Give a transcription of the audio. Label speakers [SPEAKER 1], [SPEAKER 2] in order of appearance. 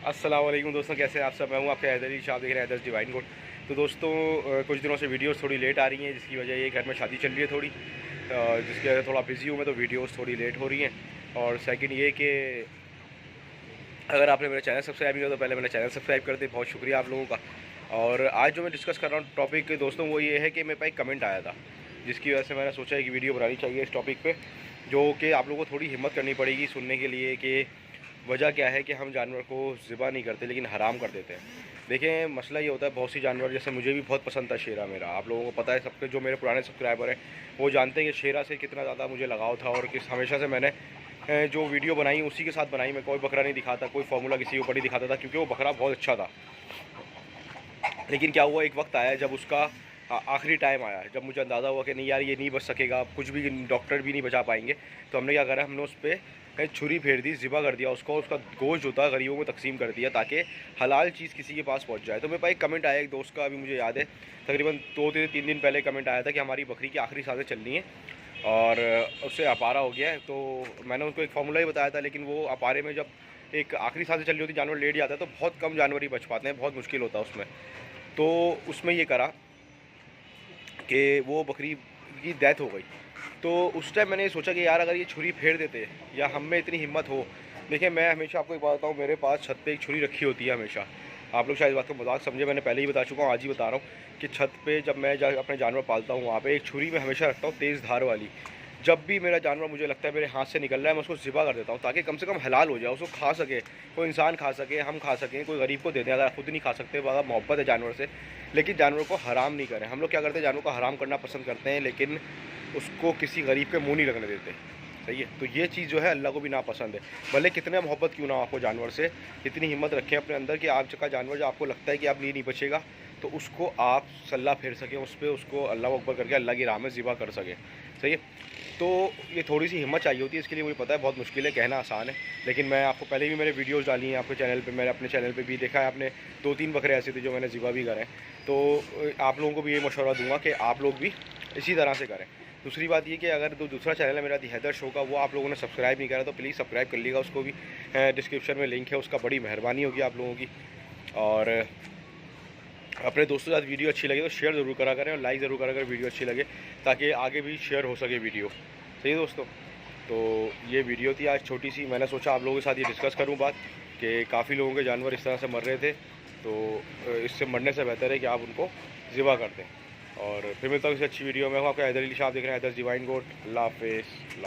[SPEAKER 1] अस्सलाम वालेकुम दोस्तों, कैसे हैं आप सब। मैं हूं आपके हैदर अली शाह, देख रहे हैं हैदर्स डिवाइन कोड। तो दोस्तों कुछ दिनों से वीडियोस थोड़ी लेट आ रही हैं, जिसकी वजह ये घर में शादी चल रही है थोड़ी, जिसकी वजह से थोड़ा बिजी हूं मैं, तो वीडियोस थोड़ी लेट हो रही हैं। और सेकंड ये कि अगर आपने मेरा चैनल सब्सक्राइब नहीं किया तो पहले मेरा चैनल सब्सक्राइब कर दे, बहुत शुक्रिया आप लोगों का। और आज जो मैं डिस्कस कर रहा हूँ टॉपिक दोस्तों, वो ये है कि मेरे पास एक कमेंट आया था, जिसकी वजह से मैंने सोचा है कि वीडियो बनानी चाहिए इस टॉपिक पे, जो कि आप लोगों को थोड़ी हिम्मत करनी पड़ेगी सुनने के लिए कि वजह क्या है कि हम जानवर को ज़िबा नहीं करते लेकिन हराम कर देते हैं। देखें, मसला ये होता है, बहुत सी जानवर, जैसे मुझे भी बहुत पसंद था शेरा मेरा, आप लोगों को पता है, सबके जो मेरे पुराने सब्सक्राइबर हैं वो जानते हैं कि शेरा से कितना ज़्यादा मुझे लगाव था, और किस हमेशा से मैंने जो वीडियो बनाई उसी के साथ बनाई। मैं कोई बकरा नहीं दिखाता, कोई फार्मूला किसी के ऊपर नहीं दिखाता था, क्योंकि वो बकरा बहुत अच्छा था। लेकिन क्या हुआ, एक वक्त आया जब उसका आखिरी टाइम आया, जब मुझे अंदाज़ा हुआ कि नहीं यार ये नहीं बच सकेगा, कुछ भी डॉक्टर भी नहीं बचा पाएंगे। तो हमने क्या करा, हमने उस पर छुरी फेर दी, ज़िबा कर दिया उसको, उसका गोश्त जो था गरीबों में तकसीम कर दिया, ताकि हलाल चीज़ किसी के पास पहुंच जाए। तो मेरे पास एक कमेंट आया एक दोस्त का, अभी मुझे याद है, तकरीबन 2-3 दिन पहले कमेंट आया था कि हमारी बकरी की आखिरी सांसें चलनी है और उससे अपारा हो गया है। तो मैंने उसको एक फार्मूला ही बताया था, लेकिन वो अपारे में जब एक आखिरी सांसें चल रही होती, जानवर लेट जाता है, तो बहुत कम जानवर ही बच पाते हैं, बहुत मुश्किल होता है उसमें। तो उसमें ये करा कि वो बकरी की डेथ हो गई। तो उस टाइम मैंने सोचा कि यार अगर ये छुरी फेर देते या हम में इतनी हिम्मत हो। देखिए, मैं हमेशा आपको एक बात बताऊँ, मेरे पास छत पे एक छुरी रखी होती है हमेशा। आप लोग शायद इस बात को मजाक समझे, मैंने पहले ही बता चुका हूँ, आज ही बता रहा हूँ कि छत पे जब मैं अपने जानवर पालता हूँ, वहाँ पे एक छुरी मैं हमेशा रखता हूँ, तेज़ धार वाली। जब भी मेरा जानवर मुझे लगता है मेरे हाथ से निकल रहा है, मैं उसको ज़िबा कर देता हूँ, ताकि कम से कम हलाल हो जाए, उसको खा सके, कोई इंसान खा सके, हम खा सकें, कोई गरीब को दे दें। अगर खुद नहीं खा सकते, बड़ा मोहब्बत है जानवर से, लेकिन जानवर को हराम नहीं करें। हम लोग क्या करते हैं, जानवर को हराम करना पसंद करते हैं, लेकिन उसको किसी गरीब के मुँह नहीं लगने देते। सही है, तो ये चीज़ जो है अल्लाह को भी नापसंद है। भले कितने मोहब्बत क्यों ना हो आपको जानवर से, इतनी हिम्मत रखें अपने अंदर कि आपका जानवर जो आपको लगता है कि अब नहीं बचेगा, तो उसको आप सल्ला फेर सकें उस पर, उसको अल्लाह अकबर करके अल्लाह की राह में ज़िबा कर सकें। सही है, तो ये थोड़ी सी हिम्मत चाहिए होती है, इसके लिए मुझे पता है बहुत मुश्किल है, कहना आसान है, लेकिन मैं आपको पहले भी मेरे वीडियोस डाली हैं आपके चैनल पे, मैंने अपने चैनल पे भी देखा है आपने, 2-3 बकरे ऐसे थे जो मैंने ज़िबा भी करे। तो आप लोगों को भी ये मशवरा दूंगा कि आप लोग भी इसी तरह से करें। दूसरी बात ये कि अगर दूसरा चैनल है मेरा दी हैदर शो का, वो आप लोगों ने सब्सक्राइब नहीं करा तो प्लीज़ सब्सक्राइब कर लीजिएगा, उसको भी डिस्क्रिप्शन में लिंक है उसका, बड़ी मेहरबानी होगी आप लोगों की। और अपने दोस्तों के साथ वीडियो अच्छी लगे तो शेयर ज़रूर करा करें, और लाइक ज़रूर करा करें वीडियो अच्छी लगे, ताकि आगे भी शेयर हो सके वीडियो। सही है दोस्तों, तो ये वीडियो थी आज छोटी सी, मैंने सोचा आप लोगों के साथ ये डिस्कस करूं बात कि काफ़ी लोगों के जानवर इस तरह से मर रहे थे, तो इससे मरने से बेहतर है कि आप उनको ज़िबा कर दें। और फिर मिलता हूँ किसी अच्छी वीडियो में। आपका हैदर अली शाह देख रहे हैं, हैदर्स डिवाइन कोड। अल्लाह हाफ़िज़।